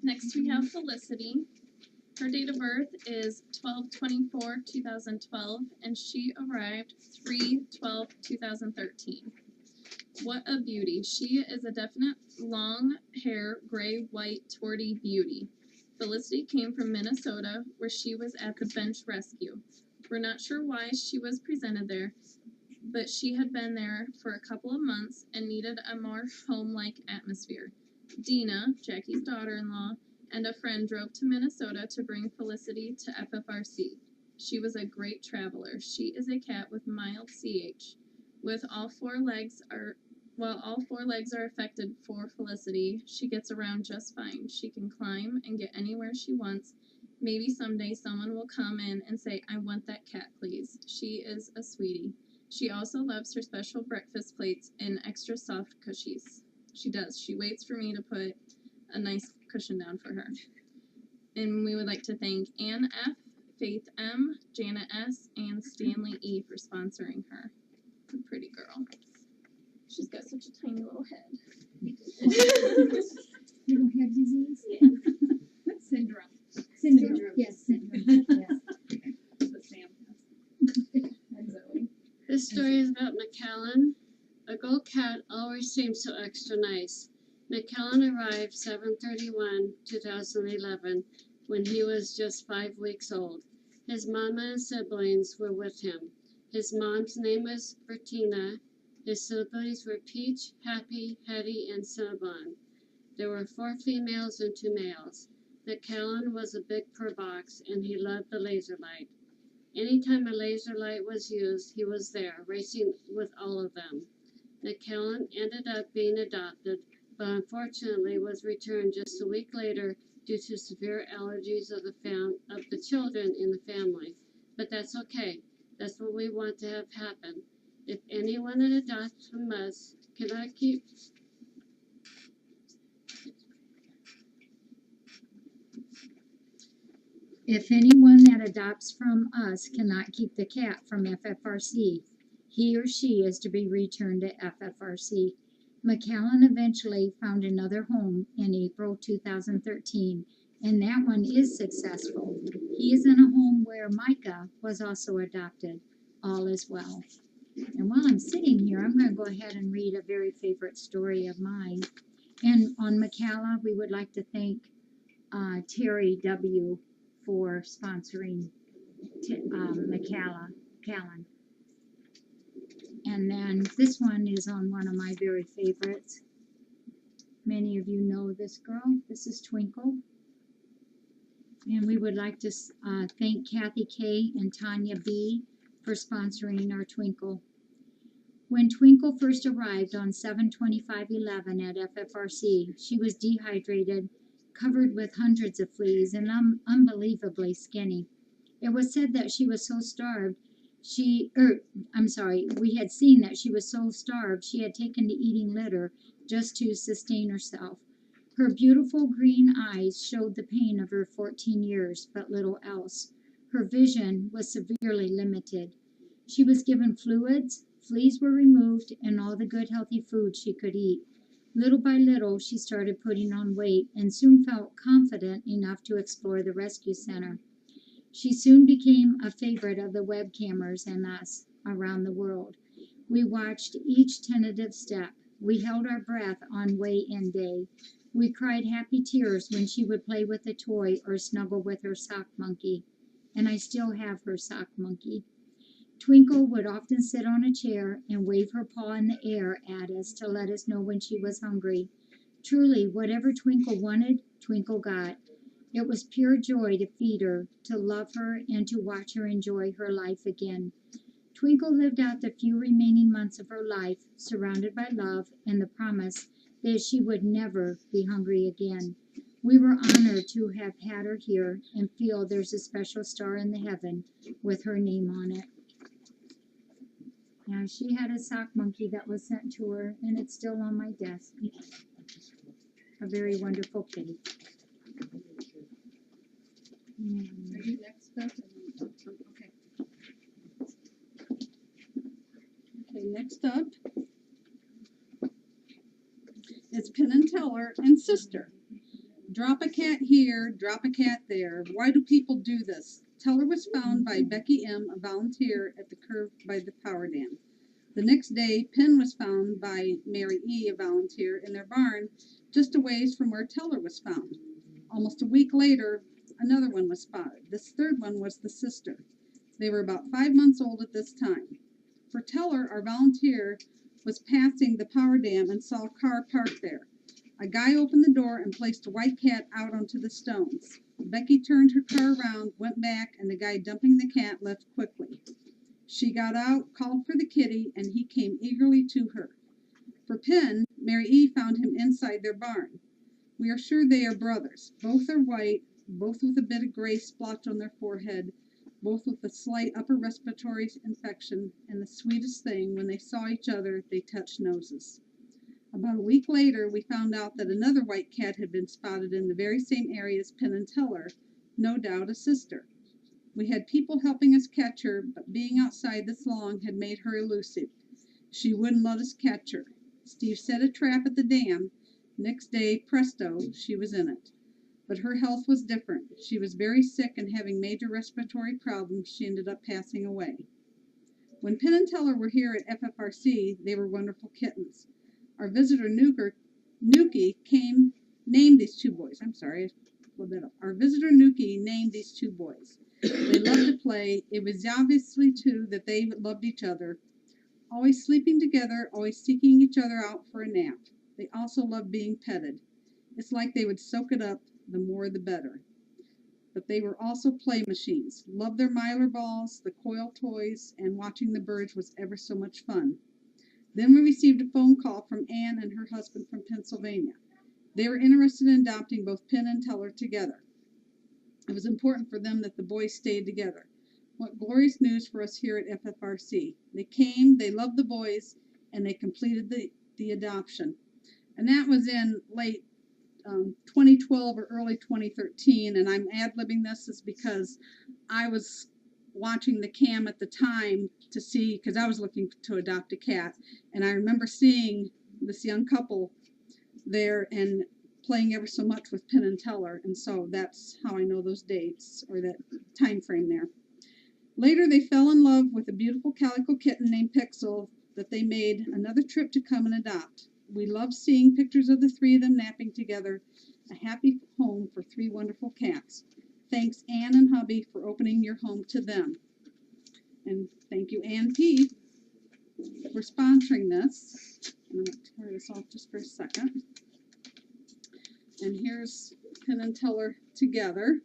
Next we have Felicity. Her date of birth is 12/24/2012, and she arrived 3/12/2013. What a beauty. She is a definite long hair, gray, white, torty beauty. Felicity came from Minnesota, where she was at the bench rescue. We're not sure why she was presented there, but she had been there for a couple of months and needed a more home-like atmosphere. Dina, Jackie's daughter-in-law, and a friend drove to Minnesota to bring Felicity to FFRC. She was a great traveler. She is a cat with mild CH. While all four legs are affected for Felicity, she gets around just fine. She can climb and get anywhere she wants. Maybe someday someone will come in and say, "I want that cat, please." She is a sweetie. She also loves her special breakfast plates and extra soft cushies. She does. She waits for me to put a nice cushion down for her. And we would like to thank Ann F., Faith M., Janet S., and Stanley E. for sponsoring her. A pretty girl. She's got such a tiny little head. Little head disease? Yeah. Syndrome. Syndrome. Yes, syndrome. Yes. But Sam and Zoe. This story is about McAllen. A gold cat always seems so extra nice. McAllen arrived 7/31/2011 when he was just 5 weeks old. His mama and siblings were with him. His mom's name was Bertina. His siblings were Peach, Happy, Hetty, and Cinnabon. There were 4 females and 2 males. McAllen was a big purr box, and he loved the laser light. Anytime a laser light was used, he was there, racing with all of them. McAllen ended up being adopted, but unfortunately was returned just a week later due to severe allergies of the children in the family. But that's okay. That's what we want to have happen. If anyone that adopts from us cannot keep If anyone that adopts from us cannot keep the cat from FFRC, he or she is to be returned to FFRC. McAllen eventually found another home in April 2013, and that one is successful. He is in a home where Micah was also adopted. All is well. And while I'm sitting here, I'm going to go ahead and read a very favorite story of mine. And on McAllen, we would like to thank Terry W. for sponsoring McAllen. And then this one is on one of my very favorites. Many of you know this girl. This is Twinkle. And we would like to thank Kathy K. and Tanya B. for sponsoring our Twinkle. When Twinkle first arrived on 7/25/11 at FFRC, she was dehydrated, covered with hundreds of fleas, and unbelievably skinny. It was said that she was so starved, we had seen that she was so starved she had taken to eating litter just to sustain herself. Her beautiful green eyes showed the pain of her 14 years, but little else. Her vision was severely limited. She was given fluids, fleas were removed, and all the good healthy food she could eat. Little by little, she started putting on weight and soon felt confident enough to explore the rescue center. She soon became a favorite of the web cameras and us around the world. We watched each tentative step. We held our breath on weigh-in day. We cried happy tears when she would play with a toy or snuggle with her sock monkey. And I still have her sock monkey. Twinkle would often sit on a chair and wave her paw in the air at us to let us know when she was hungry. Truly, whatever Twinkle wanted, Twinkle got. It was pure joy to feed her, to love her, and to watch her enjoy her life again. Twinkle lived out the few remaining months of her life, surrounded by love and the promise that she would never be hungry again. We were honored to have had her here and feel there's a special star in the heaven with her name on it. Now, she had a sock monkey that was sent to her, and it's still on my desk. A very wonderful kitty. Are you next up? Okay. Okay, next up It's Penn and Teller and Sister. Drop a cat here, drop a cat there. Why do people do this? Teller was found by Becky M., a volunteer at the curve by the power dam. The next day, Penn was found by Mary E., a volunteer, in their barn just a ways from where Teller was found. Almost a week later, another one was spotted. This third one was the sister. They were about 5 months old at this time. For Teller, our volunteer was passing the power dam and saw a car parked there. A guy opened the door and placed a white cat out onto the stones. Becky turned her car around, went back, and the guy dumping the cat left quickly. She got out, called for the kitty, and he came eagerly to her. For Penn, Mary E. found him inside their barn. We are sure they are brothers. Both are white, both with a bit of gray splotch on their forehead, both with a slight upper respiratory infection, and the sweetest thing, when they saw each other, they touched noses. About a week later, we found out that another white cat had been spotted in the very same area as Penn and Teller, no doubt a sister. We had people helping us catch her, but being outside this long had made her elusive. She wouldn't let us catch her. Steve set a trap at the dam. Next day, presto, she was in it. But her health was different. She was very sick, and having major respiratory problems, she ended up passing away. When Penn and Teller were here at FFRC, they were wonderful kittens. Our visitor Nuki named these two boys. Our visitor Nuki named these two boys. They loved to play. It was obviously too that they loved each other, always sleeping together, always seeking each other out for a nap. They also loved being petted. It's like they would soak it up, the more the better. But they were also play machines, loved their Mylar balls, the coil toys, and watching the birds was ever so much fun. Then we received a phone call from Ann and her husband from Pennsylvania. They were interested in adopting both Penn and Teller together. It was important for them that the boys stayed together. What glorious news for us here at FFRC. They came, they loved the boys, and they completed the adoption. And that was in late 2012 or early 2013, and I'm ad-libbing this is because I was watching the cam at the time to see, because I was looking to adopt a cat, and I remember seeing this young couple there and playing ever so much with Penn and Teller, and so that's how I know those dates, or that time frame there. Later, they fell in love with a beautiful calico kitten named Pixel that they made another trip to come and adopt. We love seeing pictures of the three of them napping together, a happy home for three wonderful cats. Thanks, Ann and hubby, for opening your home to them. And thank you, Ann P., for sponsoring this. I'm going to turn this off just for a second. And here's Penn and Teller together.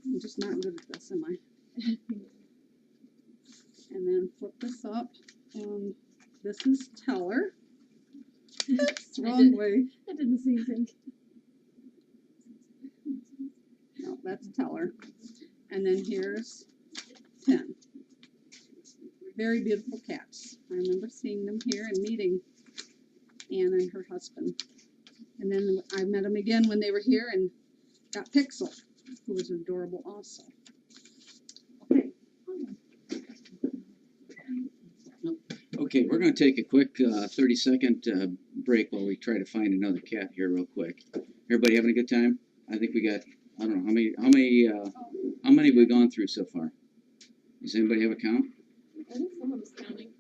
I'm just not good at this, am I? And then flip this up, and this is Teller. It's the wrong way. I did the same thing. No, that's Teller. And then here's Penn. Very beautiful cats. I remember seeing them here and meeting Ann and her husband. And then I met them again when they were here and got Pixel, who was adorable also. Okay. Okay, we're going to take a quick 30-second break while we try to find another cat here real quick. Everybody having a good time? I think we got, I don't know, how many have we gone through so far? Does anybody have a count? I think someone was counting.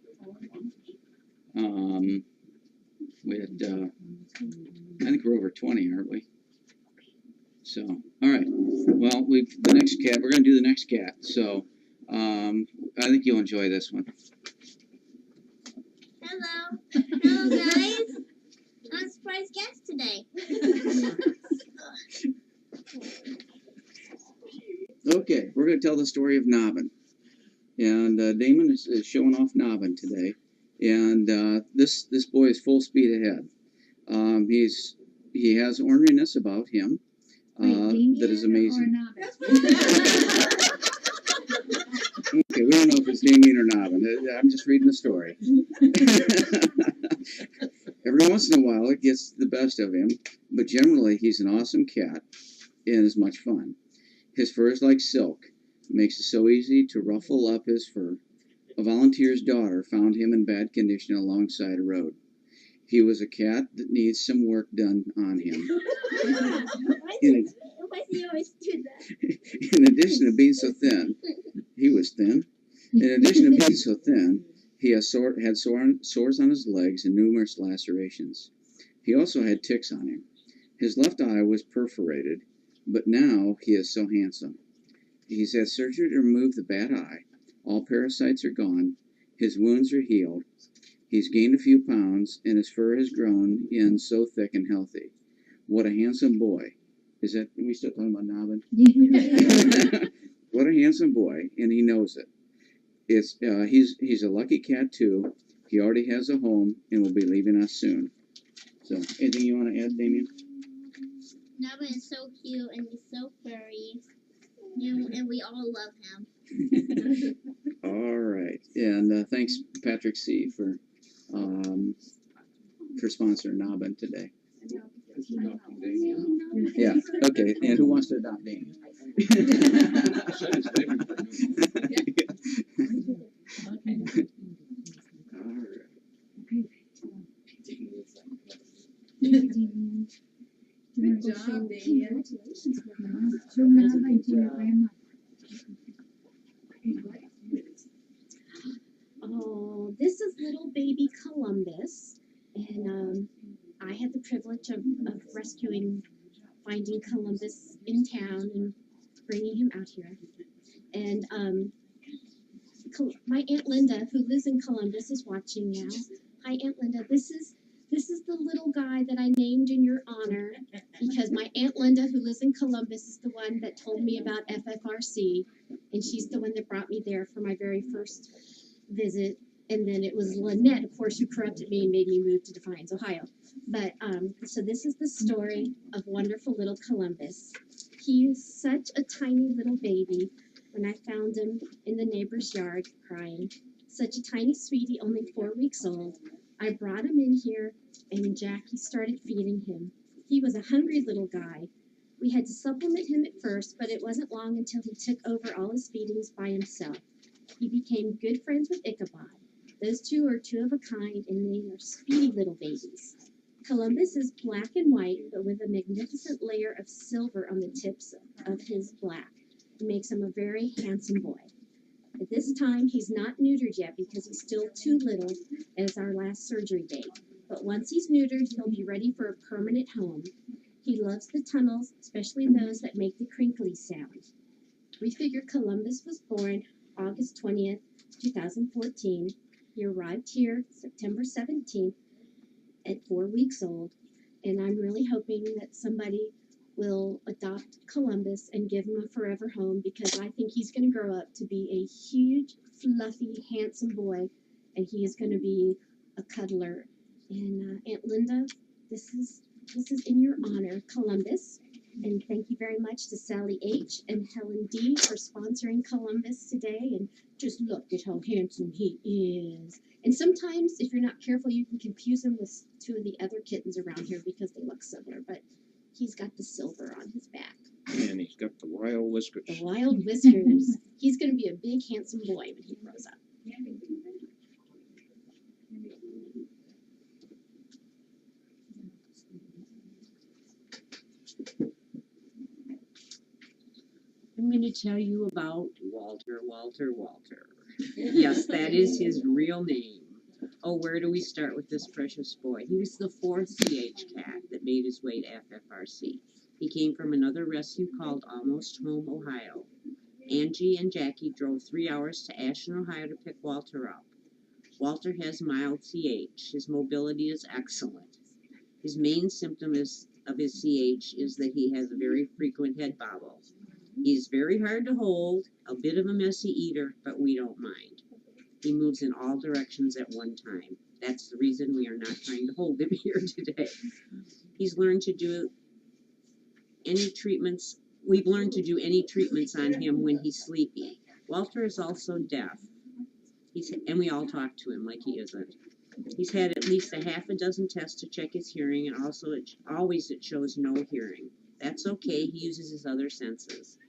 We had, I think we're over 20, aren't we? So, all right. Well, we're going to do the next cat. So, I think you'll enjoy this one. Hello. Hello, guys. I'm a surprise guest today. Okay, we're going to tell the story of Nobbin. And Damon is showing off Nobbin today. And this boy is full speed ahead. He has orneriness about him that is amazing. Okay, we don't know if it's Damien or Nobbin. I'm just reading the story. Every once in a while, it gets the best of him, but generally, he's an awesome cat and is much fun. His fur is like silk. It makes it so easy to ruffle up his fur. A volunteer's daughter found him in bad condition alongside a road. He was a cat that needs some work done on him. In, Why do you always do that? in addition to being so thin, he was thin. In addition to being so thin, he had sores on his legs and numerous lacerations. He also had ticks on him. His left eye was perforated, but now he is so handsome. He's had surgery to remove the bad eye. All parasites are gone. His wounds are healed. He's gained a few pounds, and his fur has grown in so thick and healthy. What a handsome boy. Are we still talking about Nobbin? What a handsome boy, and he knows it. He's a lucky cat too. He already has a home and will be leaving us soon. So, anything you want to add, Damien? Nava is so cute and he's so furry. And we all love him. All right, and thanks Patrick C for sponsoring Nobbin today. Yeah. Okay. And who wants to adopt Damien? All right. Good job, Damien. Congratulations. To Nava and to your grandma. Oh, this is little baby Columbus, and I had the privilege of finding Columbus in town and bringing him out here. And my Aunt Linda, who lives in Columbus, is watching now. Hi, Aunt Linda. This is the little guy that I named in your honor because my Aunt Linda, who lives in Columbus, is the one that told me about FFRC, and she's the one that brought me there for my very first visit. And then it was Lynette, of course, who corrupted me and made me move to Defiance, Ohio. But so this is the story of wonderful little Columbus. He is such a tiny little baby when I found him in the neighbor's yard crying. Such a tiny sweetie, only 4 weeks old. I brought him in here and Jackie started feeding him. He was a hungry little guy. We had to supplement him at first, but it wasn't long until he took over all his feedings by himself. He became good friends with Ichabod. Those two are two of a kind, and they are speedy little babies. Columbus is black and white, but with a magnificent layer of silver on the tips of his black. It makes him a very handsome boy. At this time, he's not neutered yet because he's still too little as our last surgery date. But once he's neutered, he'll be ready for a permanent home. He loves the tunnels, especially those that make the crinkly sound. We figure Columbus was born August 20th, 2014. He arrived here September 17th at 4 weeks old, and I'm really hoping that somebody will adopt Columbus and give him a forever home because I think he's going to grow up to be a huge, fluffy, handsome boy, and he is going to be a cuddler. And Aunt Linda, this is in your honor, Columbus. And thank you very much to Sally H. and Helen D. for sponsoring Columbus today. And just look at how handsome he is. And sometimes, if you're not careful, you can confuse him with two of the other kittens around here because they look similar. But he's got the silver on his back. And he's got the wild whiskers. The wild whiskers. He's going to be a big, handsome boy when he grows up. I'm going to tell you about Walter. Yes, that is his real name. Oh, where do we start with this precious boy? He was the fourth CH cat that made his way to FFRC. He came from another rescue called Almost Home, Ohio. Angie and Jackie drove 3 hours to Ashland, Ohio to pick Walter up. Walter has mild CH. His mobility is excellent. His main symptom of his CH is that he has a very frequent head bobble. He's very hard to hold, a bit of a messy eater, but we don't mind. He moves in all directions at one time. That's the reason we are not trying to hold him here today. We've learned to do any treatments on him when he's sleepy. Walter is also deaf. And we all talk to him like he isn't. He's had at least a half a dozen tests to check his hearing, and also always it shows no hearing. That's okay, he uses his other senses.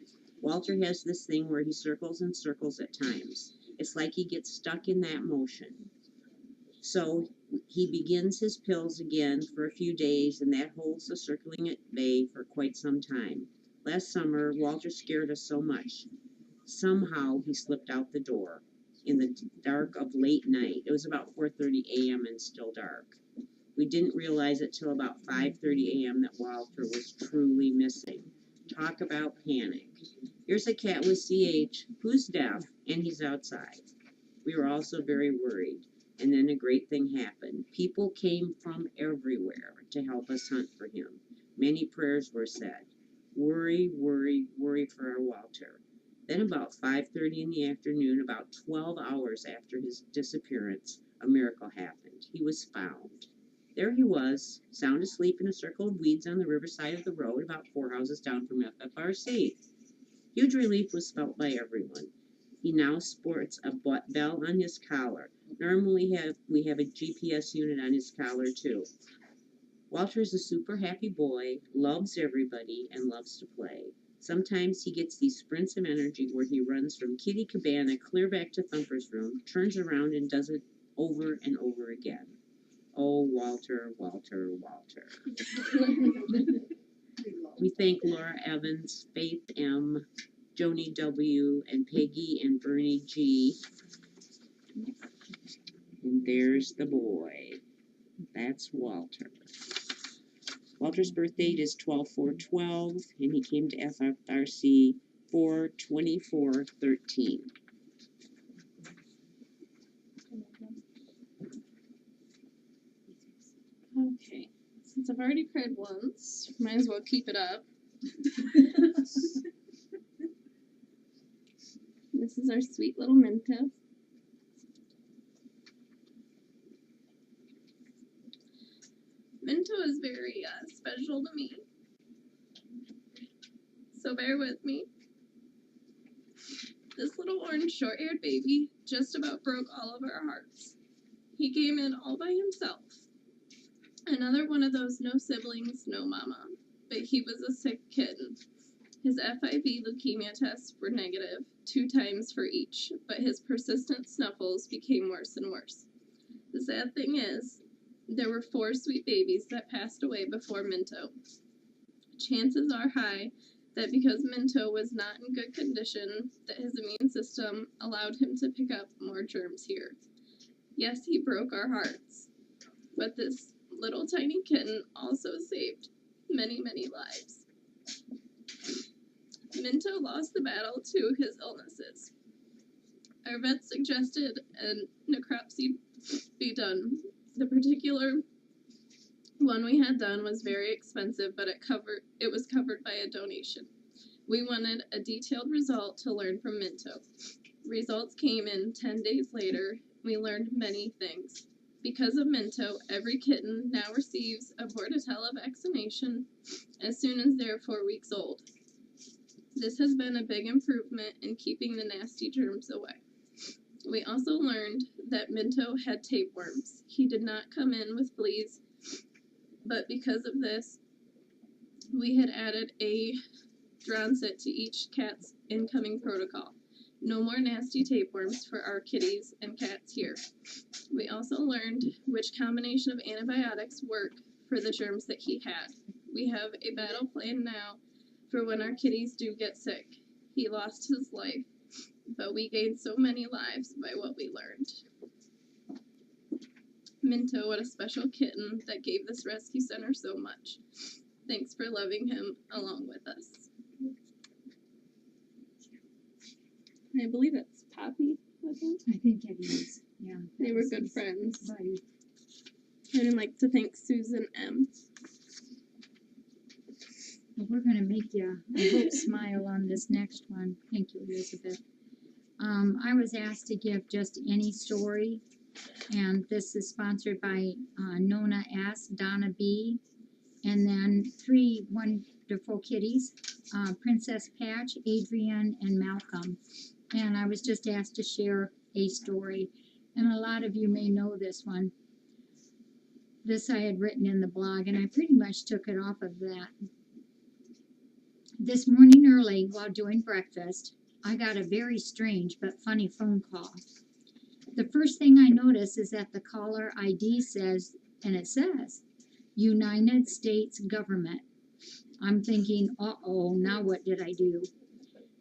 Walter has this thing where he circles and circles at times. It's like he gets stuck in that motion. So he begins his pills again for a few days, and that holds the circling at bay for quite some time. Last summer, Walter scared us so much. Somehow he slipped out the door in the dark of late night. It was about 4:30 a.m. and still dark. We didn't realize it till about 5:30 a.m. that Walter was truly missing. Talk about panic. Here's a cat with CH who's deaf, and he's outside. We were also very worried. And then a great thing happened. People came from everywhere to help us hunt for him. Many prayers were said. Worry, worry, worry for our Walter. Then about 5:30 in the afternoon, about 12 hours after his disappearance, a miracle happened. He was found. There he was, sound asleep in a circle of weeds on the riverside of the road, about 4 houses down from FFRC. Huge relief was felt by everyone. He now sports a bell on his collar. Normally we have a GPS unit on his collar too. Walter is a super happy boy, loves everybody, and loves to play. Sometimes he gets these sprints of energy where he runs from Kitty Cabana clear back to Thumper's room, turns around and does it over and over again. Oh, Walter, Walter, Walter. We thank Laura Evans, Faith M., Joni W., and Peggy and Bernie G. And there's the boy. That's Walter. Walter's birth date is 12/4/12, and he came to FFRC 4/24/13. Okay, since I've already cried once, might as well keep it up. This is our sweet little Minto. Minto is very special to me, so bear with me. This little orange short-haired baby just about broke all of our hearts. He came in all by himself. Another one of those no siblings, no mama, but he was a sick kitten. His FIV leukemia tests were negative 2 times for each, but his persistent snuffles became worse and worse. The sad thing is, there were 4 sweet babies that passed away before Minto. Chances are high that because Minto was not in good condition, that his immune system allowed him to pick up more germs here. Yes, he broke our hearts, but this little tiny kitten also saved many, many lives. Minto lost the battle to his illnesses. Our vet suggested a necropsy be done. The particular one we had done was very expensive, but it was covered by a donation. We wanted a detailed result to learn from Minto. Results came in 10 days later. We learned many things. Because of Minto, every kitten now receives a Bordetella vaccination as soon as they're 4 weeks old. This has been a big improvement in keeping the nasty germs away. We also learned that Minto had tapeworms. He did not come in with fleas, but because of this, we had added a Dronset to each cat's incoming protocol. No more nasty tapeworms for our kitties and cats here. We also learned which combination of antibiotics work for the germs that he had. We have a battle plan now for when our kitties do get sick. He lost his life, but we gained so many lives by what we learned. Minto, what a special kitten that gave this rescue center so much. Thanks for loving him along with us. I believe it's Poppy with him. I think it is. Yeah. They were good friends. Buddy. And I'd like to thank Susan M. Well, we're going to make you, I hope, smile on this next one. Thank you, Elizabeth. I was asked to give just any story, and this is sponsored by Nona S., Donna B., and then 3 wonderful kitties, Princess Patch, Adrian, and Malcolm. And I was just asked to share a story, and a lot of you may know this one. This I had written in the blog, and I pretty much took it off of that. This morning early, while doing breakfast, I got a very strange but funny phone call. The first thing I notice is that the caller ID says, and it says, United States government. I'm thinking, uh-oh, now what did I do?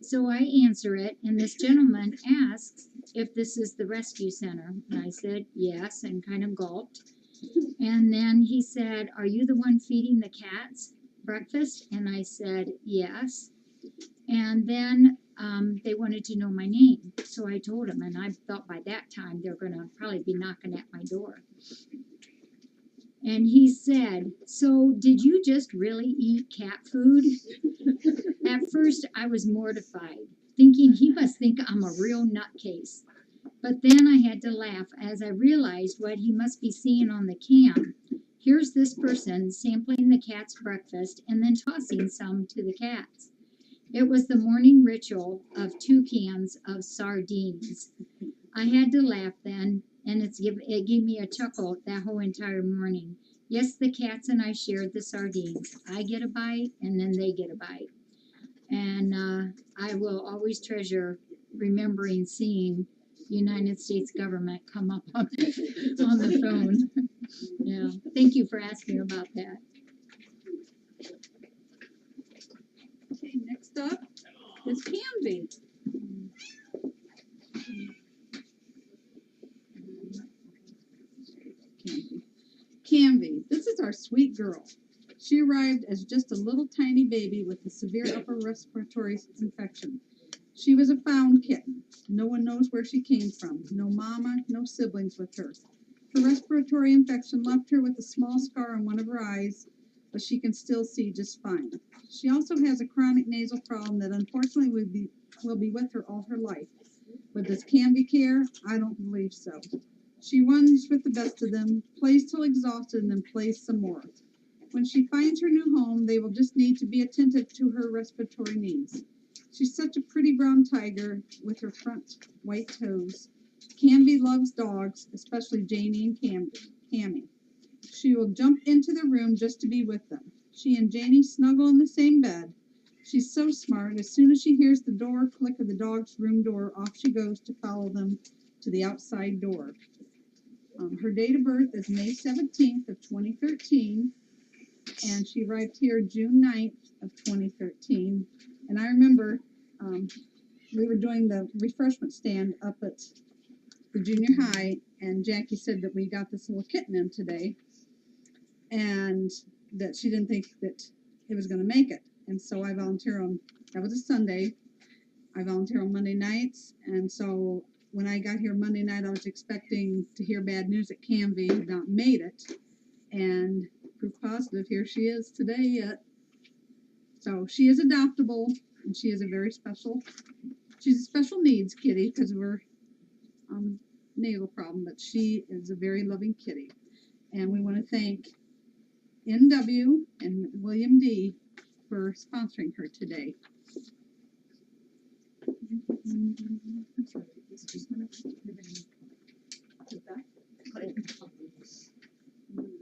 So I answer it, and this gentleman asks if this is the rescue center. And I said, yes, and kind of gulped. And then he said, are you the one feeding the cats breakfast? And I said, yes. And then they wanted to know my name. So I told him, and I thought by that time they're going to probably be knocking at my door. And he said, so did you just really eat cat food? At first, I was mortified, thinking he must think I'm a real nutcase. But then I had to laugh as I realized what he must be seeing on the cam. Here's this person sampling the cat's breakfast and then tossing some to the cats. It was the morning ritual of 2 cans of sardines. I had to laugh then, and it gave me a chuckle that whole entire morning. Yes, the cats and I shared the sardines. I get a bite, and then they get a bite. And I will always treasure remembering seeing United States government come up on the phone. Yeah, thank you for asking about that. Okay, next up is Candy. Canvy, this is our sweet girl. She arrived as just a little tiny baby with a severe upper respiratory infection. She was a found kitten. No one knows where she came from. No mama, no siblings with her. Her respiratory infection left her with a small scar on one of her eyes, but she can still see just fine. She also has a chronic nasal problem that unfortunately will be with her all her life. But does Canvy care? I don't believe so. She runs with the best of them, plays till exhausted, and then plays some more. When she finds her new home, they will just need to be attentive to her respiratory needs. She's such a pretty brown tiger with her front white toes. Canvy loves dogs, especially Janie and Cammy. She will jump into the room just to be with them. She and Janie snuggle in the same bed. She's so smart. As soon as she hears the door click of the dog's room door, off she goes to follow them to the outside door. Her date of birth is May 17th of 2013, and she arrived here June 9th of 2013. And I remember we were doing the refreshment stand up at the junior high, and Jackie said that we got this little kitten in today, and that she didn't think that it was going to make it. And so I volunteer on, that was a Sunday, I volunteer on Monday nights, and so when I got here Monday night, I was expecting to hear bad news that Canvy not made it, and proof positive, here she is today yet. So she is adoptable, and she is a very special, she's a special needs kitty because of her nasal problem, but she is a very loving kitty. And we want to thank NW and William D. for sponsoring her today.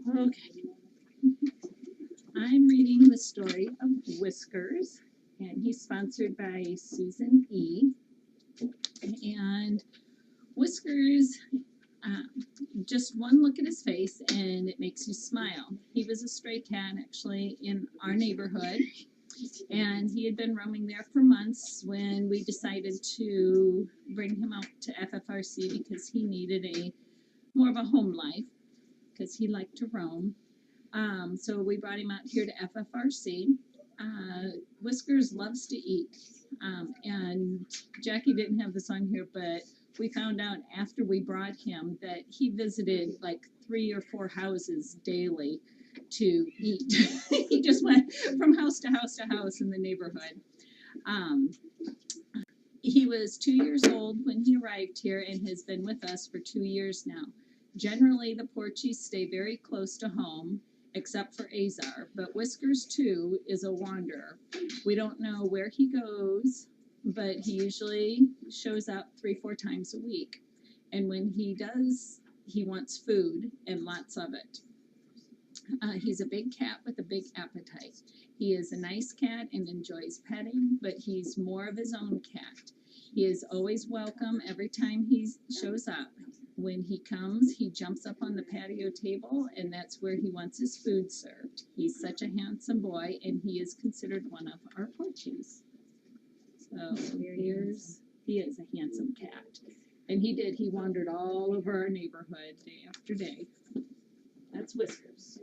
Okay. I'm reading the story of Whiskers, and he's sponsored by Susan E. And Whiskers, just one look at his face and it makes you smile. He was a stray cat actually in our neighborhood, and he had been roaming there for months when we decided to bring him out to FFRC because he needed more of a home life because he liked to roam. So we brought him out here to FFRC. Whiskers loves to eat. And Jackie didn't have this on here, but we found out after we brought him that he visited like 3 or 4 houses daily to eat. He just went from house to house to house in the neighborhood. He was 2 years old when he arrived here and has been with us for 2 years now. Generally, the Porchies stay very close to home, except for Azar, but Whiskers, too, is a wanderer. We don't know where he goes, but he usually shows up 3-4 times a week. And when he does, he wants food and lots of it. He's a big cat with a big appetite. He is a nice cat and enjoys petting, but he's more of his own cat. He is always welcome every time he shows up. When he comes, he jumps up on the patio table, and that's where he wants his food served. He's such a handsome boy, and he is considered one of our Porchies. So he is a handsome cat. And he wandered all over our neighborhood day after day. That's Whiskers.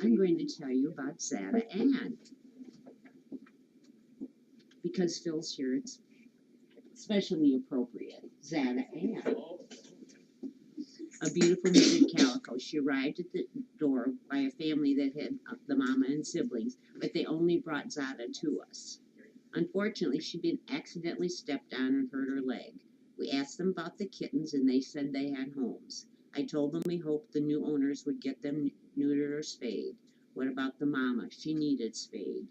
I'm going to tell you about Zada Ann. Because Phil's here, it's especially appropriate. Zada Ann. A beautiful knitted calico. She arrived at the door by a family that had the mama and siblings, but they only brought Zada to us. Unfortunately, she'd been accidentally stepped on and hurt her leg. We asked them about the kittens, and they said they had homes. I told them we hoped the new owners would get them neutered or spayed. What about the mama? She needed spayed.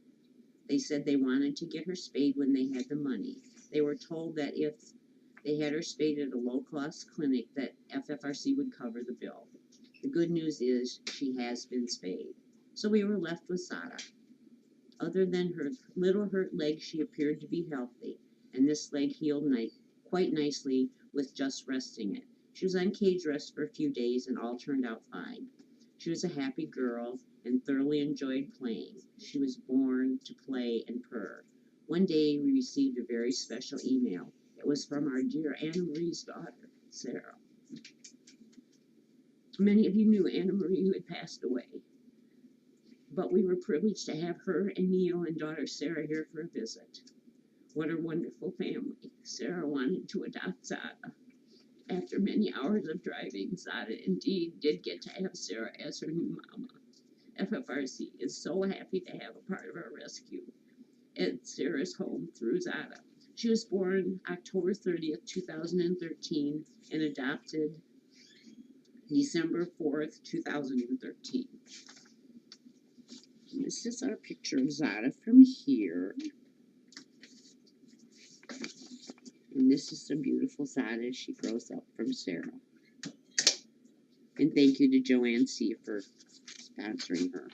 They said they wanted to get her spayed when they had the money. They were told that if they had her spayed at a low-cost clinic, that FFRC would cover the bill. The good news is she has been spayed. So we were left with Zada. Other than her little hurt leg, she appeared to be healthy, and this leg healed quite nicely with just resting it. She was on cage rest for a few days, and all turned out fine. She was a happy girl and thoroughly enjoyed playing. She was born to play and purr. One day, we received a very special email. It was from our dear Anna Marie's daughter, Sarah. Many of you knew Anna Marie, who had passed away. But we were privileged to have her and Neil and daughter Sarah here for a visit. What a wonderful family. Sarah wanted to adopt Zada. After many hours of driving, Zada indeed did get to have Sarah as her new mama. FFRC is so happy to have a part of our rescue at Sarah's home through Zada. She was born October 30th, 2013, and adopted December 4th, 2013. This is our picture of Zada from here. And this is the beautiful Zada as she grows up from Sarah. And thank you to Joanne C. for sponsoring her.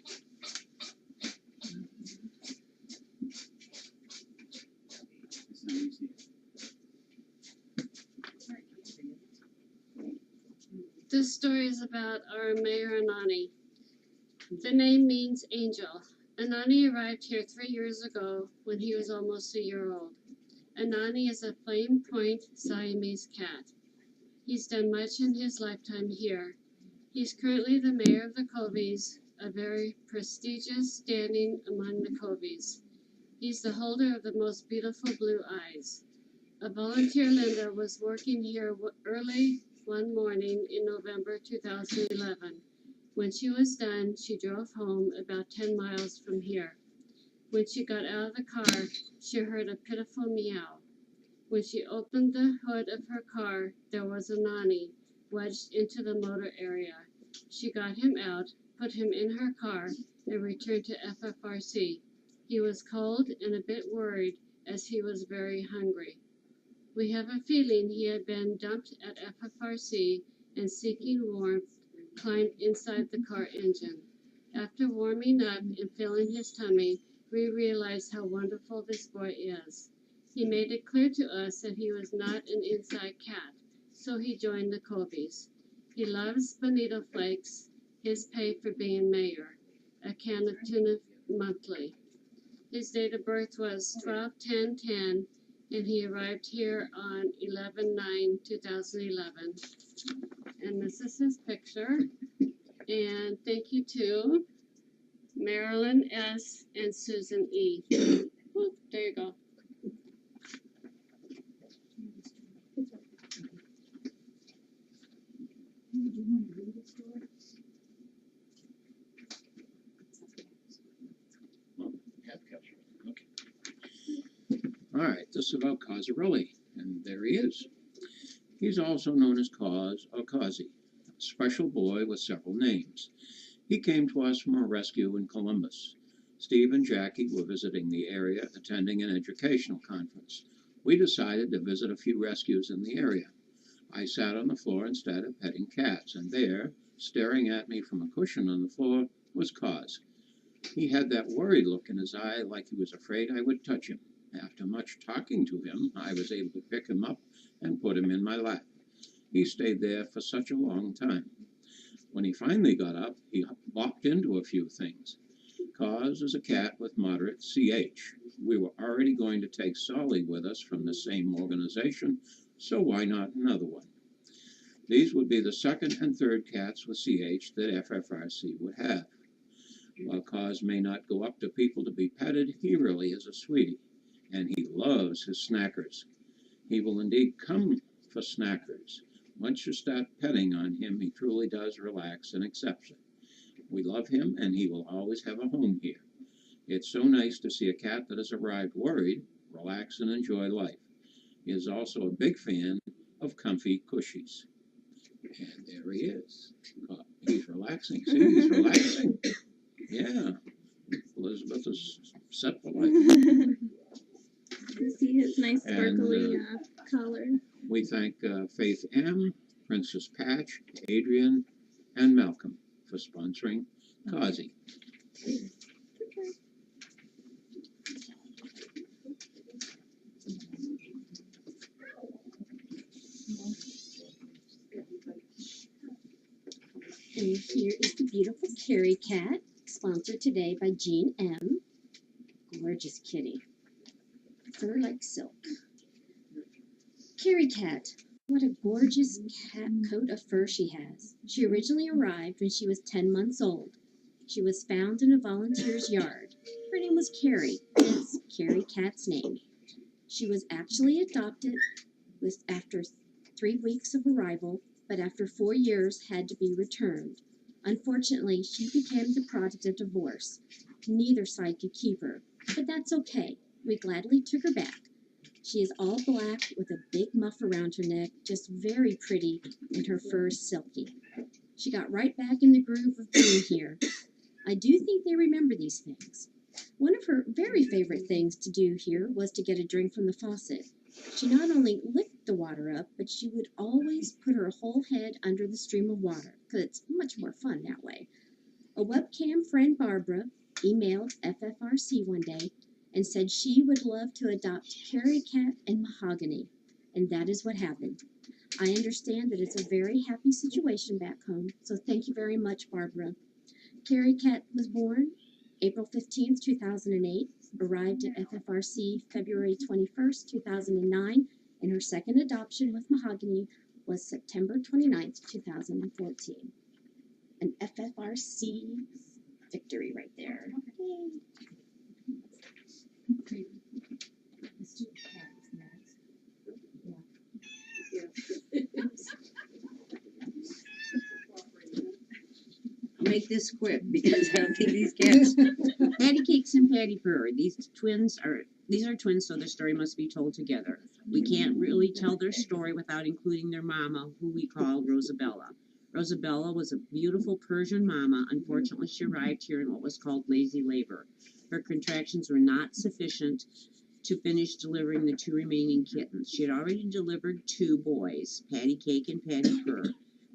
This story is about our Mayor Anani. The name means angel. Anani arrived here 3 years ago when he was almost a year old. Anani is a flame point Siamese cat. He's done much in his lifetime here. He's currently the mayor of the Coveys, a very prestigious standing among the Coveys. He's the holder of the most beautiful blue eyes. A volunteer, Linda, was working here early one morning in November 2011. When she was done, she drove home about 10 miles from here. When she got out of the car, she heard a pitiful meow. When she opened the hood of her car, there was Anani wedged into the motor area. She got him out, put him in her car, and returned to FFRC. He was cold and a bit worried as he was very hungry. We have a feeling he had been dumped at FFRC and seeking warmth, climbed inside the car engine. After warming up and filling his tummy, we realized how wonderful this boy is. He made it clear to us that he was not an inside cat, so he joined the Coveys. He loves bonito flakes, his pay for being mayor, a can of tuna monthly. His date of birth was 12/10/10, and he arrived here on 11/9/2011. And this is his picture. And thank you to Marilyn S. and Susan E. Whoop, there you go. All right, this is about Cosarelli, and there he is. He's also known as Cos or Cosy, a special boy with several names. He came to us from a rescue in Columbus. Steve and Jackie were visiting the area, attending an educational conference. We decided to visit a few rescues in the area. I sat on the floor instead of petting cats, and there, staring at me from a cushion on the floor, was Cos. He had that worried look in his eye like he was afraid I would touch him. After much talking to him, I was able to pick him up and put him in my lap. He stayed there for such a long time. When he finally got up, he bumped into a few things. Cause is a cat with moderate CH. We were already going to take Solly with us from the same organization, so why not another one? These would be the second and third cats with CH that FFRC would have. While Cause may not go up to people to be petted, he really is a sweetie, and he loves his snackers. He will indeed come for snackers. Once you start petting on him, he truly does relax and accepts it. We love him, and he will always have a home here. It's so nice to see a cat that has arrived worried, relax, and enjoy life. He is also a big fan of comfy cushies. And there he is. He's relaxing. See, he's relaxing. Yeah. Elizabeth is set for life. See his nice And, sparkly collar. We thank Faith M., Princess Patch, Adrian, and Malcolm for sponsoring Kazi. And here is the beautiful Carrie cat, sponsored today by Jean M. Gorgeous kitty. Fur like silk. Carrie cat. What a gorgeous cat coat of fur she has. She originally arrived when she was 10 months old. She was found in a volunteer's yard. Her name was Carrie, hence Carrie Cat's name. She was actually adopted after 3 weeks of arrival, but after 4 years had to be returned. Unfortunately, she became the product of divorce. Neither side could keep her, but that's okay. We gladly took her back. She is all black with a big muff around her neck, just very pretty, and her fur is silky. She got right back in the groove of being here. I do think they remember these things. One of her very favorite things to do here was to get a drink from the faucet. She not only licked the water up, but she would always put her whole head under the stream of water, because it's much more fun that way. A webcam friend, Barbara, emailed FFRC one day and said she would love to adopt Carrie Cat and Mahogany, and that is what happened. I understand that it's a very happy situation back home, so thank you very much, Barbara. Carrie Cat was born April 15th, 2008, arrived at FFRC February 21st, 2009, and her second adoption with Mahogany was September 29th, 2014. An FFRC victory right there. Yay. Okay. Let's do the cats next. Make this quick because I don't think these cats. Patty Cakes and Patty Purr. These are twins, so their story must be told together. We can't really tell their story without including their mama, who we call Rosabella. Rosabella was a beautiful Persian mama. Unfortunately, she arrived here in what was called lazy labor. Her contractions were not sufficient to finish delivering the 2 remaining kittens. She had already delivered 2 boys, Patty Cake and Patty Purr.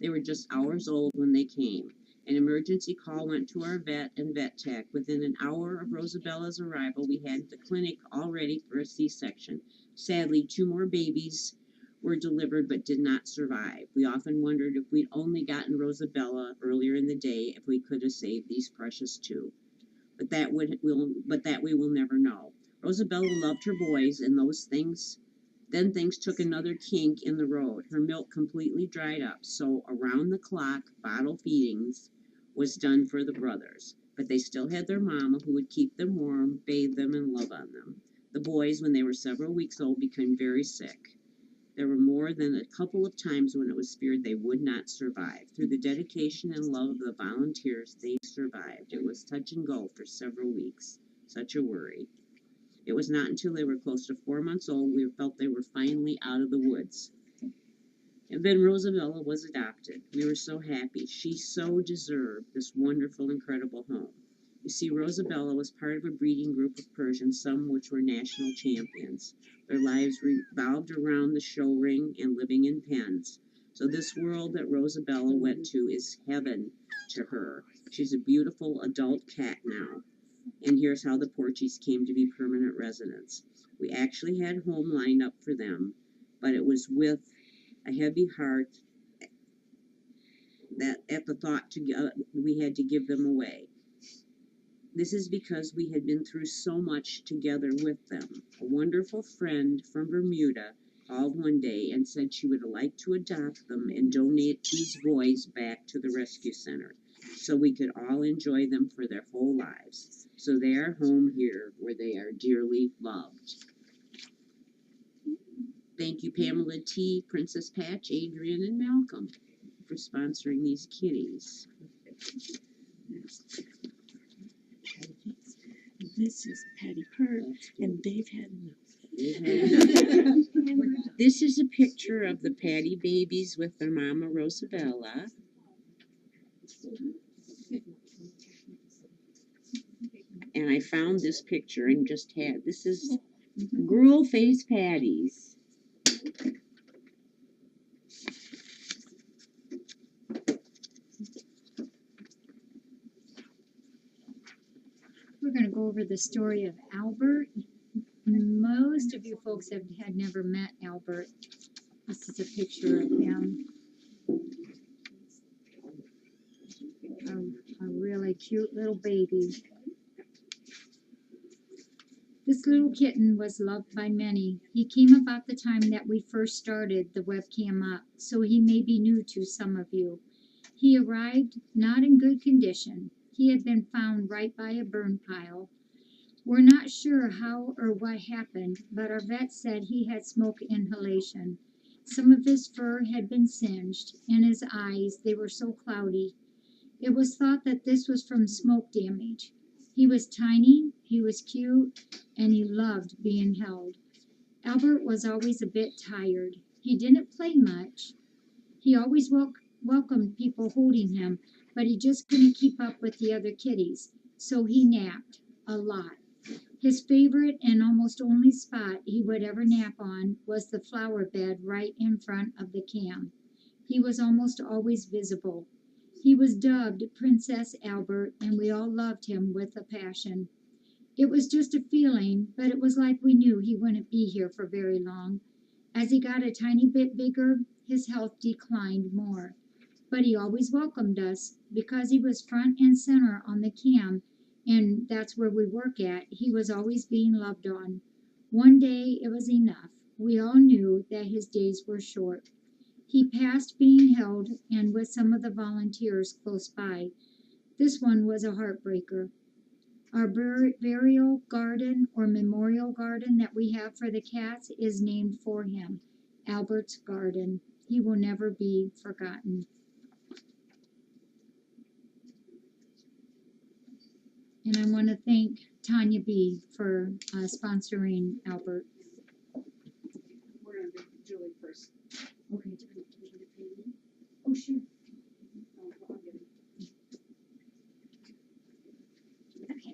They were just hours old when they came. An emergency call went to our vet and vet tech. Within an hour of Rosabella's arrival, we had the clinic all ready for a C-section. Sadly, 2 more babies were delivered but did not survive. We often wondered if we'd only gotten Rosabella earlier in the day, if we could have saved these precious 2. But that we will never know. Rosabella loved her boys, and then things took another kink in the road. Her milk completely dried up, so around-the-clock bottle feedings was done for the brothers. But they still had their mama who would keep them warm, bathe them, and love on them. The boys, when they were several weeks old, became very sick. There were more than a couple of times when it was feared they would not survive. Through the dedication and love of the volunteers, they survived. It was touch and go for several weeks. Such a worry. It was not until they were close to 4 months old we felt they were finally out of the woods. And then Rosabella was adopted. We were so happy. She so deserved this wonderful, incredible home. You see, Rosabella was part of a breeding group of Persians, some which were national champions. Their lives revolved around the show ring and living in pens. So this world that Rosabella went to is heaven to her. She's a beautiful adult cat now. And here's how the Porchies came to be permanent residents. We actually had home lined up for them, but it was with a heavy heart that at the thought we had to give them away. This is because we had been through so much together with them. A wonderful friend from Bermuda called one day and said she would like to adopt them and donate these boys back to the rescue center so we could all enjoy them for their whole lives. So they are home here where they are dearly loved. Thank you, Pamela T., Princess Patch, Adrian, and Malcolm for sponsoring these kitties. This is Patty Pert, and they've had This is a picture of the Patty babies with their mama Rosabella. And I found this picture and just had, this is gruel face patties. We're going to go over the story of Albert. Most of you folks had never met Albert. This is a picture of him. A really cute little baby. This little kitten was loved by many. He came about the time that we first started the webcam up, so he may be new to some of you. He arrived not in good condition. He had been found right by a burn pile. We're not sure how or what happened, but our vet said he had smoke inhalation. Some of his fur had been singed, and his eyes, they were so cloudy. It was thought that this was from smoke damage. He was tiny, he was cute, and he loved being held. Albert was always a bit tired. He didn't play much. He always welcomed people holding him, but he just couldn't keep up with the other kitties, so he napped a lot. His favorite and almost only spot he would ever nap on was the flower bed right in front of the cam. He was almost always visible. He was dubbed Princess Albert, and we all loved him with a passion. It was just a feeling, but it was like we knew he wouldn't be here for very long. As he got a tiny bit bigger, his health declined more. But he always welcomed us because he was front and center on the cam, and that's where we work at. He was always being loved on. One day it was enough. We all knew that his days were short. He passed being held and with some of the volunteers close by. This one was a heartbreaker. Our burial garden or memorial garden that we have for the cats is named for him, Albert's Garden. He will never be forgotten. And I want to thank Tanya B. for sponsoring Albert. We're going to do Julie first. Okay, do we want to pay me? Oh, sure. I'll get it. Okay.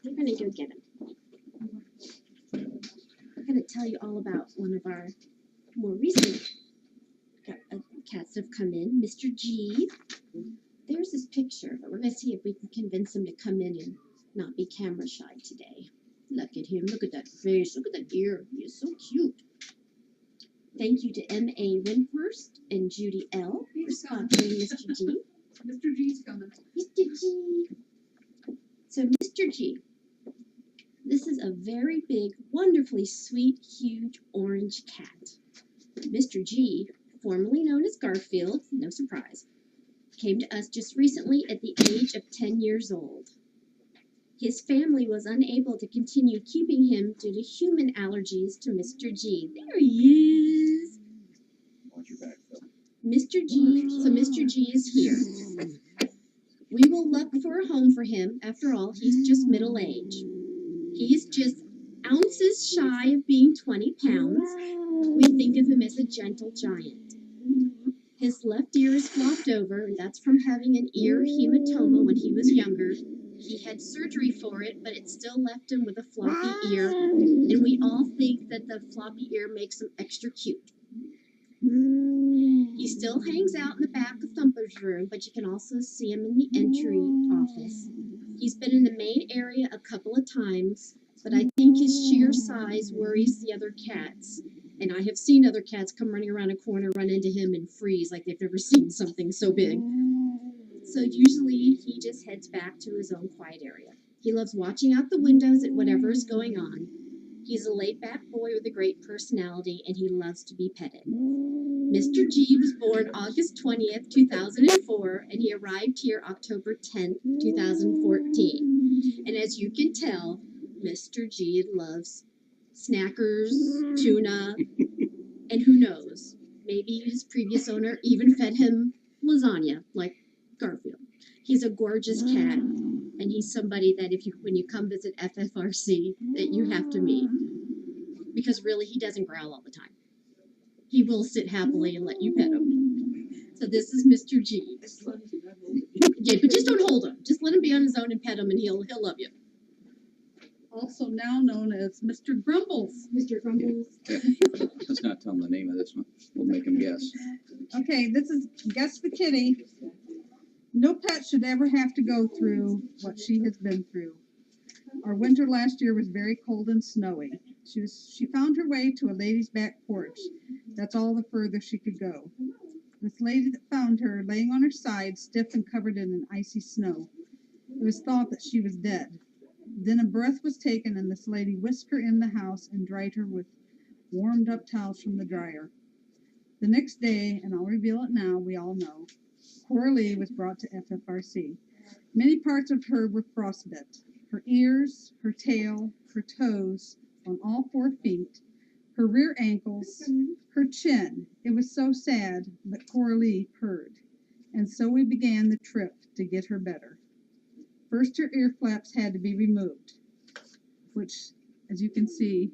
I'm gonna go get him. I'm gonna tell you all about one of our more recent cats that have come in, Mr. G. There's his picture, but we're gonna see if we can convince him to come in and not be camera shy today. Look at him, look at that face, look at that ear. He is so cute. Thank you to M.A. Windhurst and Judy L. for sponsoring Mr. G. Mr. G's coming. Mr. G. So, Mr. G, this is a very big, wonderfully sweet, huge orange cat. Mr. G, formerly known as Garfield, no surprise, came to us just recently at the age of 10 years old. His family was unable to continue keeping him due to human allergies to Mr. G. There he is. Mr. G. So Mr. G is here. We will look for a home for him. After all, he's just middle age. He's just ounces shy of being 20 pounds. We think of him as a gentle giant. His left ear is flopped over, and that's from having an ear hematoma when he was younger. He had surgery for it, but it still left him with a floppy ear, and we all think that the floppy ear makes him extra cute. He still hangs out in the back of Thumper's room, but you can also see him in the entry office. He's been in the main area a couple of times, but I think his sheer size worries the other cats. And I have seen other cats come running around a corner, run into him, and freeze like they've never seen something so big. So usually he just heads back to his own quiet area. He loves watching out the windows at whatever is going on. He's a laid-back boy with a great personality, and he loves to be petted. Mr. G was born August 20th, 2004, and he arrived here October 10th, 2014. And as you can tell, Mr. G loves snackers, tuna, and who knows, maybe his previous owner even fed him lasagna, like Garfield. He's a gorgeous cat, and he's somebody that when you come visit FFRC, that you have to meet. Because really, he doesn't growl all the time. He will sit happily and let you pet him. So this is Mr. G. Yeah, but just don't hold him. Just let him be on his own and pet him, and he'll love you. Also now known as Mr. Grumbles. Mr. Grumbles. Let's not tell him the name of this one. We'll make him guess. Okay, this is Guess the Kitty. No pet should ever have to go through what she has been through. Our winter last year was very cold and snowy. She found her way to a lady's back porch. That's all the further she could go. This lady that found her laying on her side, stiff and covered in an icy snow. It was thought that she was dead. Then a breath was taken, and this lady whisked her in the house and dried her with warmed up towels from the dryer. The next day, and I'll reveal it now, we all know, Coralie was brought to FFRC. Many parts of her were frostbit. Her ears, her tail, her toes, on all 4 feet, her rear ankles, her chin. It was so sad, but Coralie purred. And so we began the trip to get her better. First, her ear flaps had to be removed, which, as you can see,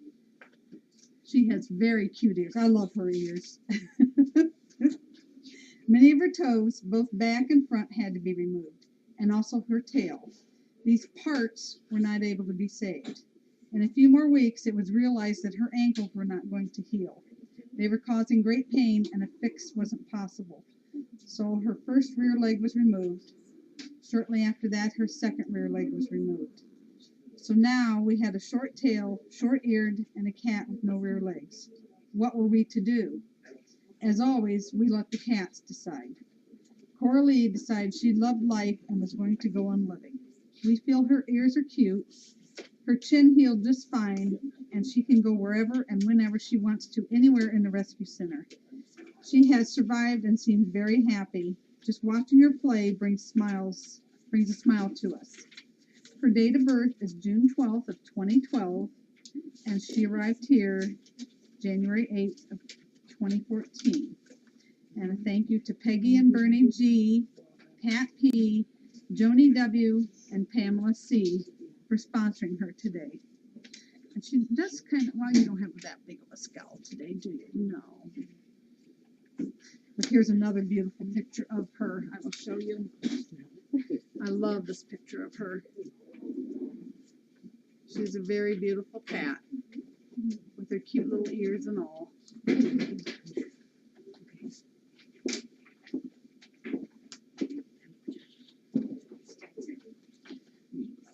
she has very cute ears. I love her ears. Many of her toes, both back and front, had to be removed, and also her tail. These parts were not able to be saved. In a few more weeks, it was realized that her ankles were not going to heal. They were causing great pain, and a fix wasn't possible. So her first rear leg was removed. Shortly after that, her second rear leg was removed. So now we had a short tail, short-eared, and a cat with no rear legs. What were we to do? As always, we let the cats decide. Coralie decided she loved life and was going to go on living. We feel her ears are cute, her chin healed just fine, and she can go wherever and whenever she wants to, anywhere in the rescue center. She has survived and seems very happy. Just watching her play brings a smile to us. Her date of birth is June 12th of 2012, and she arrived here January 8th of 2014. And a thank you to Peggy and Bernie G, Pat P, Joni W, and Pamela C for sponsoring her today. And she does kind of, well, you don't have that big of a scowl today, do you? No. But here's another beautiful picture of her. I will show you. I love this picture of her. She's a very beautiful cat with her cute little ears and all.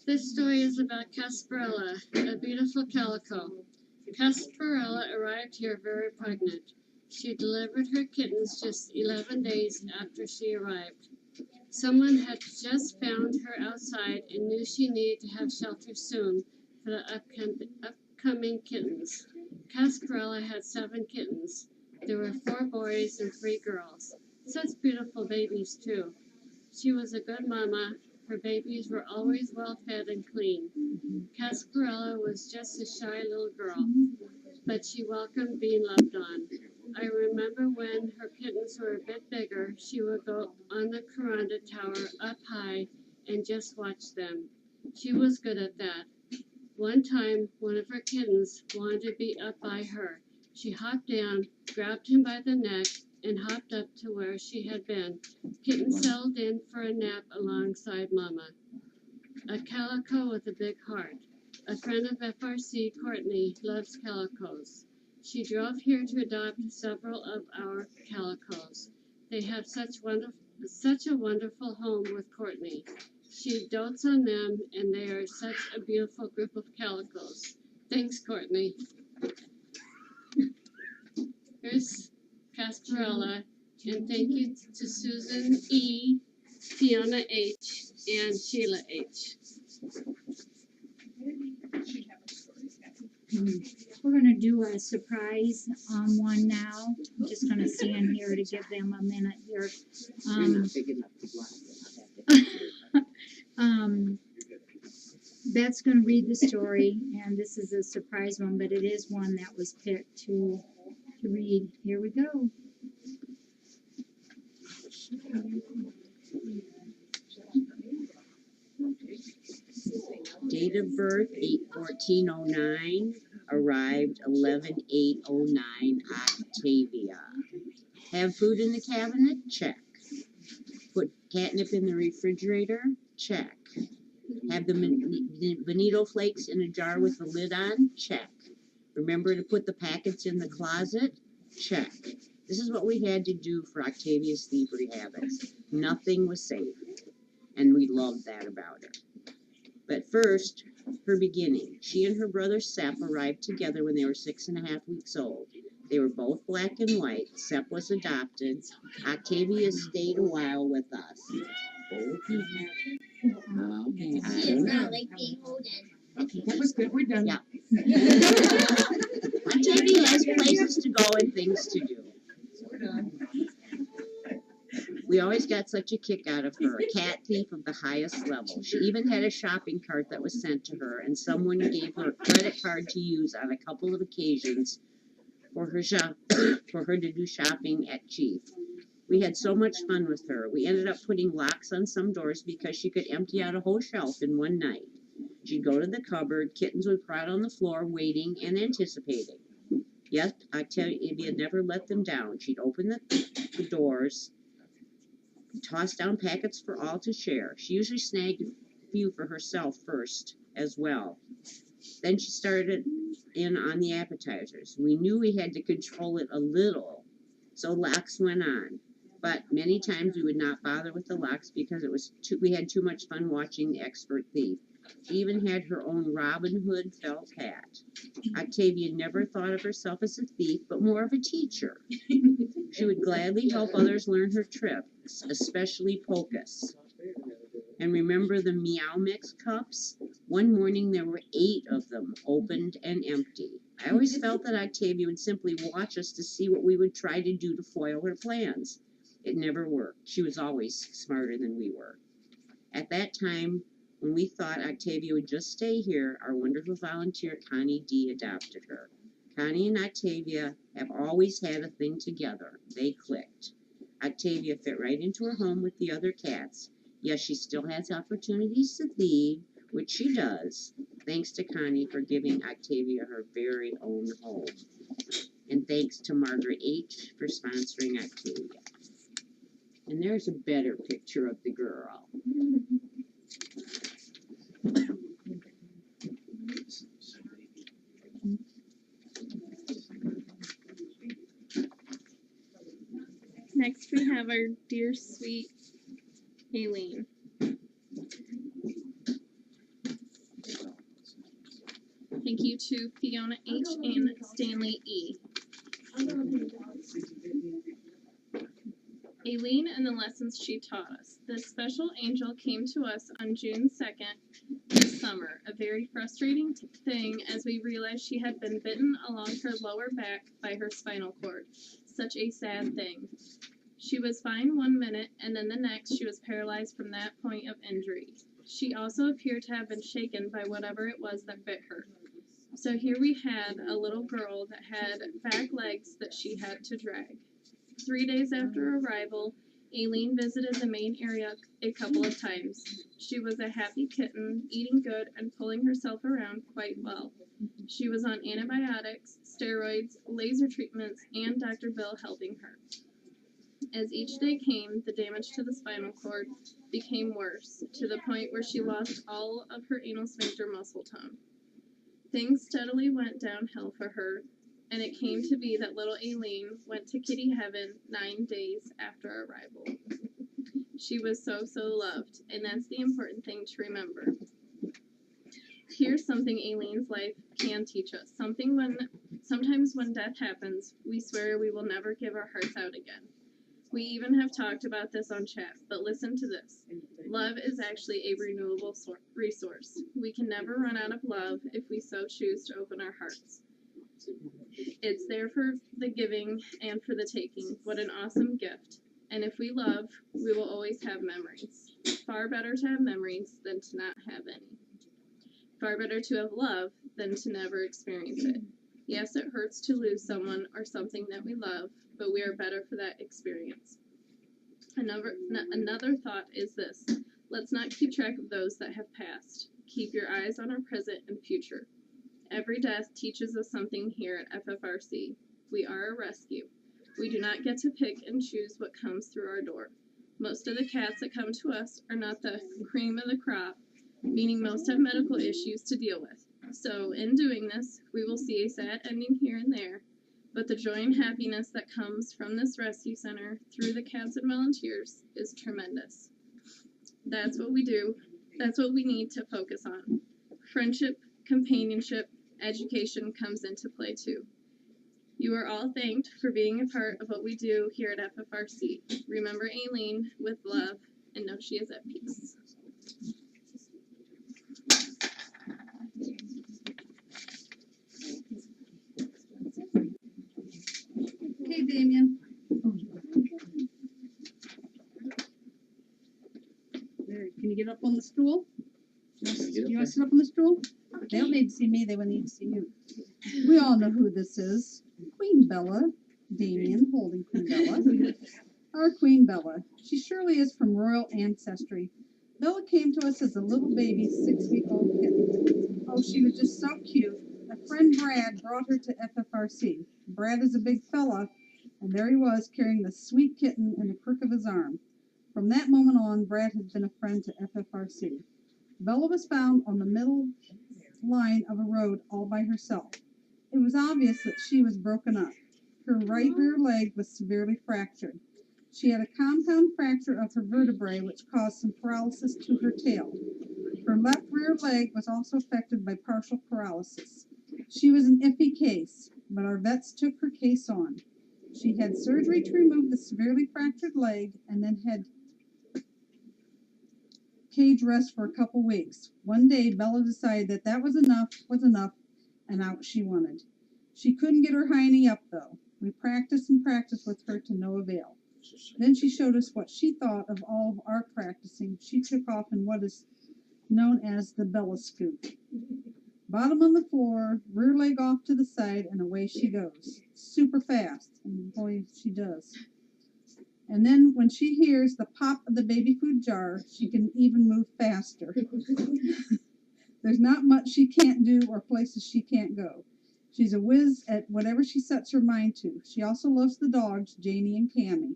This story is about Casparella, a beautiful calico. Casparella arrived here very pregnant. She delivered her kittens just 11 days after she arrived. Someone had just found her outside and knew she needed to have shelter soon for the upcoming kittens. Casparella had 7 kittens. There were 4 boys and 3 girls. Such beautiful babies, too. She was a good mama. Her babies were always well fed and clean. Casparella was just a shy little girl, but she welcomed being loved on. I remember when her kittens were a bit bigger, she would go on the veranda tower up high and just watch them. She was good at that. One time, one of her kittens wanted to be up by her. She hopped down, grabbed him by the neck, and hopped up to where she had been. Kitten settled in for a nap alongside Mama. A calico with a big heart. A friend of FRC, Courtney, loves calicos. She drove here to adopt several of our calicos. They have such a wonderful home with Courtney. She dotes on them, and they are such a beautiful group of calicos. Thanks, Courtney. Here's Casparella, and thank you to Susan E., Fiona H., and Sheila H. We're gonna do a surprise one now. I'm just gonna stand here to give them a minute here. You're not big enough to block it. Beth's gonna read the story, and this is a surprise one, but it is one that was picked to read. Here we go. Date of birth 8/14/09. Arrived 11/8/09. Octavia. Have food in the cabinet? Check. Put catnip in the refrigerator? Check. Have the bonito flakes in a jar with the lid on? Check. Remember to put the packets in the closet? Check. This is what we had to do for Octavia's thievery habits. Nothing was safe, and we loved that about her. But first, her beginning. She and her brother Sepp arrived together when they were 6.5 weeks old. They were both black and white. Sepp was adopted. Octavia stayed a while with us. She is not like being holding. Okay, that was good. We're done. Yeah. Octavia has places to go and things to do. We're done. We always got such a kick out of her, a cat thief of the highest level. She even had a shopping cart that was sent to her, and someone gave her a credit card to use on a couple of occasions for her to do shopping at Chief. We had so much fun with her. We ended up putting locks on some doors because she could empty out a whole shelf in one night. She'd go to the cupboard, kittens would crowd on the floor, waiting and anticipating. Yet, Octavia never let them down. She'd open the doors, toss down packets for all to share. She usually snagged a few for herself first as well. Then she started in on the appetizers. We knew we had to control it a little, so locks went on. But many times we would not bother with the locks because we had too much fun watching the expert thief. She even had her own Robin Hood felt hat. Octavia never thought of herself as a thief, but more of a teacher. She would gladly help others learn her tricks, especially Pocus. And remember the Meow Mix cups? One morning there were 8 of them, opened and empty. I always felt that Octavia would simply watch us to see what we would try to do to foil her plans. It never worked. She was always smarter than we were. At that time, when we thought Octavia would just stay here, our wonderful volunteer Connie D. adopted her. Connie and Octavia have always had a thing together. They clicked. Octavia fit right into her home with the other cats. Yes, she still has opportunities to thieve, which she does, thanks to Connie for giving Octavia her very own home. And thanks to Margaret H. for sponsoring Octavia. And there's a better picture of the girl. Next, we have our dear sweet Aileen. Thank you to Fiona H. and Stanley E. Aileen and the lessons she taught us. This special angel came to us on June 2nd this summer, a very frustrating thing as we realized she had been bitten along her lower back by her spinal cord. Such a sad thing. She was fine 1 minute, and then the next she was paralyzed from that point of injury. She also appeared to have been shaken by whatever it was that bit her. So here we had a little girl that had back legs that she had to drag. 3 days after arrival, Aileen visited the main area a couple of times. She was a happy kitten, eating good and pulling herself around quite well. She was on antibiotics, steroids, laser treatments, and Dr. Bill helping her. As each day came, the damage to the spinal cord became worse, to the point where she lost all of her anal sphincter muscle tone. Things steadily went downhill for her, and it came to be that little Aileen went to kitty heaven 9 days after arrival. She was so loved, and that's the important thing to remember. Here's something Aileen's life can teach us. Sometimes when death happens, we swear we will never give our hearts out again. We even have talked about this on chat, but listen to this. Love is actually a renewable resource. We can never run out of love if we so choose to open our hearts. It's there for the giving and for the taking. What an awesome gift. And if we love, we will always have memories. Far better to have memories than to not have any. Far better to have love than to never experience it. Yes, it hurts to lose someone or something that we love, but we are better for that experience. Another thought is this. Let's not keep track of those that have passed. Keep your eyes on our present and future. Every death teaches us something here at FFRC. We are a rescue. We do not get to pick and choose what comes through our door. Most of the cats that come to us are not the cream of the crop, meaning most have medical issues to deal with. So in doing this, we will see a sad ending here and there, but the joy and happiness that comes from this rescue center through the cats and volunteers is tremendous. That's what we do. That's what we need to focus on. Friendship, companionship, education comes into play too. You are all thanked for being a part of what we do here at FFRC. Remember Aileen with love and know she is at peace. Okay, Damien. There, can you get up on the stool? Do you want to sit up on the stool? They don't need to see me, they will need to see you. We all know who this is. Queen Bella. Damien holding Queen Bella. Our Queen Bella. She surely is from royal ancestry. Bella came to us as a little baby, 6-week-old kitten. Oh, she was just so cute. A friend Brad brought her to FFRC. Brad is a big fella, and there he was carrying the sweet kitten in the crook of his arm. From that moment on, Brad had been a friend to FFRC. Bella was found on the middle line of a road all by herself. It was obvious that she was broken up. Her right rear leg was severely fractured. She had a compound fracture of her vertebrae, which caused some paralysis to her tail. Her left rear leg was also affected by partial paralysis. She was an iffy case, but our vets took her case on. She had surgery to remove the severely fractured leg and then had cage rest for a couple weeks. One day, Bella decided that was enough, and out she wanted. She couldn't get her hiney up, though. We practiced and practiced with her to no avail. Then she showed us what she thought of all of our practicing. She took off in what is known as the Bella scoop. Bottom on the floor, rear leg off to the side, and away she goes. Super fast, and boy, she does. And then when she hears the pop of the baby food jar, she can even move faster. There's not much she can't do or places she can't go. She's a whiz at whatever she sets her mind to. She also loves the dogs, Janie and Cammie.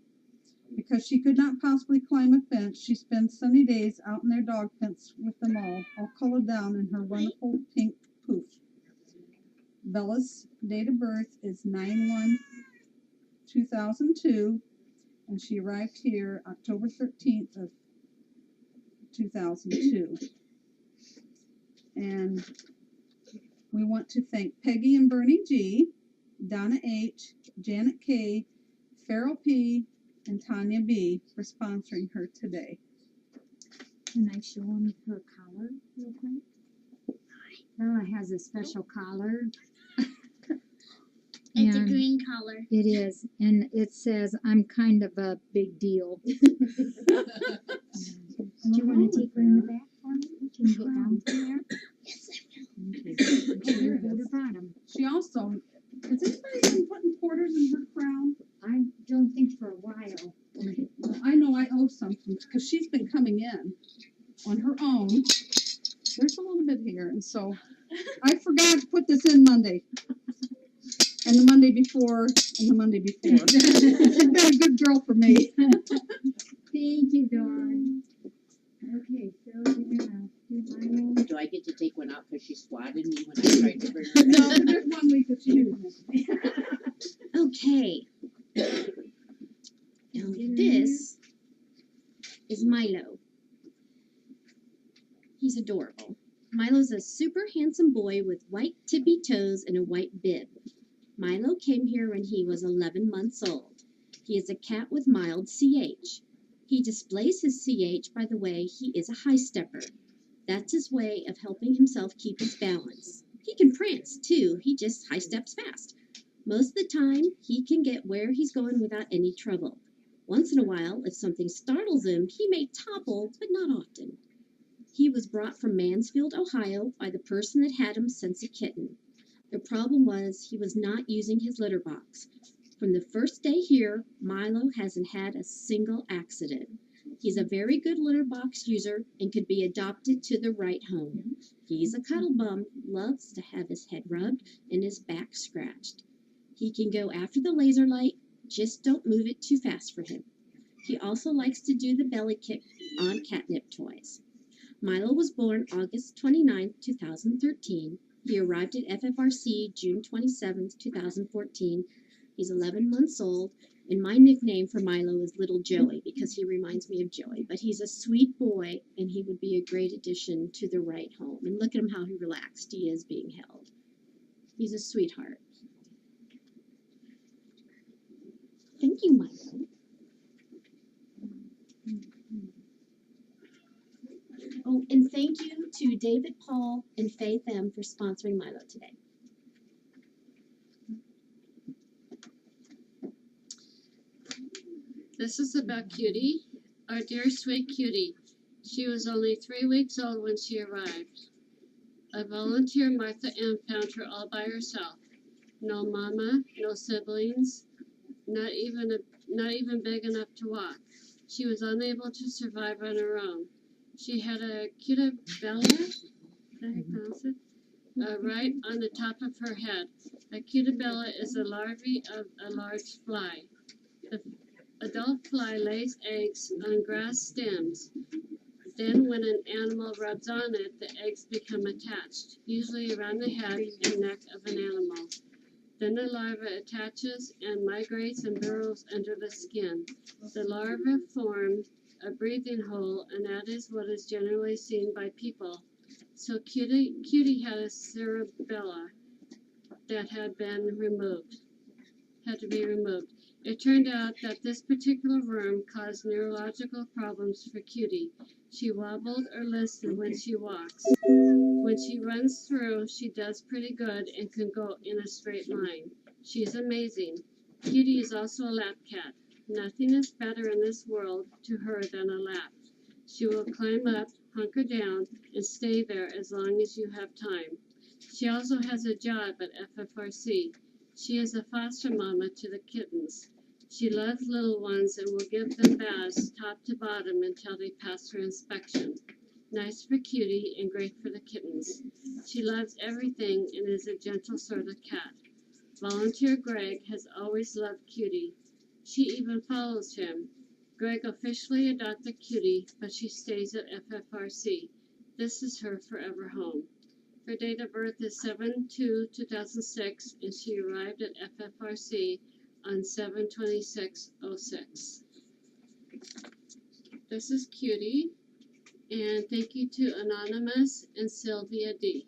Because she could not possibly climb a fence, she spends sunny days out in their dog pens with them all colored down in her wonderful pink poof. Bella's date of birth is 9/1/2002, and she arrived here October 13th of 2002. And we want to thank Peggy and Bernie G, Donna H, Janet K, Farrell P, and Tanya B for sponsoring her today. Can I show them her collar real quick? Bella has a special collar. It's a green collar. It is, and it says, "I'm kind of a big deal." Do you want to take her in the back for me? Can you get down from there? Yes, I will. Okay. Here, hold her bottom. She also, has anybody been putting quarters in her crown? I don't think for a while. Well, I know I owe something because she's been coming in on her own. There's a little bit here, and so I forgot to put this in Monday. And the Monday before, and the Monday before. She's been a good girl for me. Thank you, Dawn. Okay, so you're gonna do mine. Do I get to take one out because she swatted me when I tried to bring her? No, there's one week that she didn't. Okay. Now this is Milo. He's adorable. Milo's a super handsome boy with white tippy toes and a white bib. Milo came here when he was 11 months old. He is a cat with mild CH. He displays his CH by the way he is a high stepper. That's his way of helping himself keep his balance. He can prance too, he just high steps fast. Most of the time, he can get where he's going without any trouble. Once in a while, if something startles him, he may topple, but not often. He was brought from Mansfield, Ohio by the person that had him since a kitten. The problem was he was not using his litter box. From the first day here, Milo hasn't had a single accident. He's a very good litter box user and could be adopted to the right home. He's a cuddle bum, loves to have his head rubbed and his back scratched. He can go after the laser light, just don't move it too fast for him. He also likes to do the belly kick on catnip toys. Milo was born August 29, 2013. He arrived at FFRC June 27, 2014. He's 11 months old, and my nickname for Milo is Little Joey because he reminds me of Joey. But he's a sweet boy, and he would be a great addition to the right home. And look at him how he relaxed he is being held. He's a sweetheart. Thank you, Milo. Oh, and thank you to David Paul and Faith M for sponsoring Milo today. This is about Cutie, our dear sweet Cutie. She was only 3 weeks old when she arrived. A volunteer, Martha M., found her all by herself. No mama, no siblings, not even big enough to walk. She was unable to survive on her own. She had a Catapalooza, is that how you pronounce it? Right on the top of her head. A Catapalooza is a larvae of a large fly. The adult fly lays eggs on grass stems. Then when an animal rubs on it, the eggs become attached, usually around the head and neck of an animal. Then the larva attaches and migrates and burrows under the skin. The larva forms a breathing hole, and that is what is generally seen by people. So Cutie had a cerebella that had to be removed. It turned out that this particular worm caused neurological problems for Cutie. She wobbled or lisped when she walks. When she runs through, she does pretty good and can go in a straight line. She's amazing. Cutie is also a lap cat. Nothing is better in this world to her than a lap. She will climb up, hunker down, and stay there as long as you have time. She also has a job at FFRC. She is a foster mama to the kittens. She loves little ones and will give them baths top to bottom until they pass her inspection. Nice for Cutie and great for the kittens. She loves everything and is a gentle sort of cat. Volunteer Greg has always loved Cutie. She even follows him. Greg officially adopted Cutie, but she stays at FFRC. This is her forever home. Her date of birth is 7/2/2006, and she arrived at FFRC on 7/26/06. This is Cutie, and thank you to Anonymous and Sylvia D.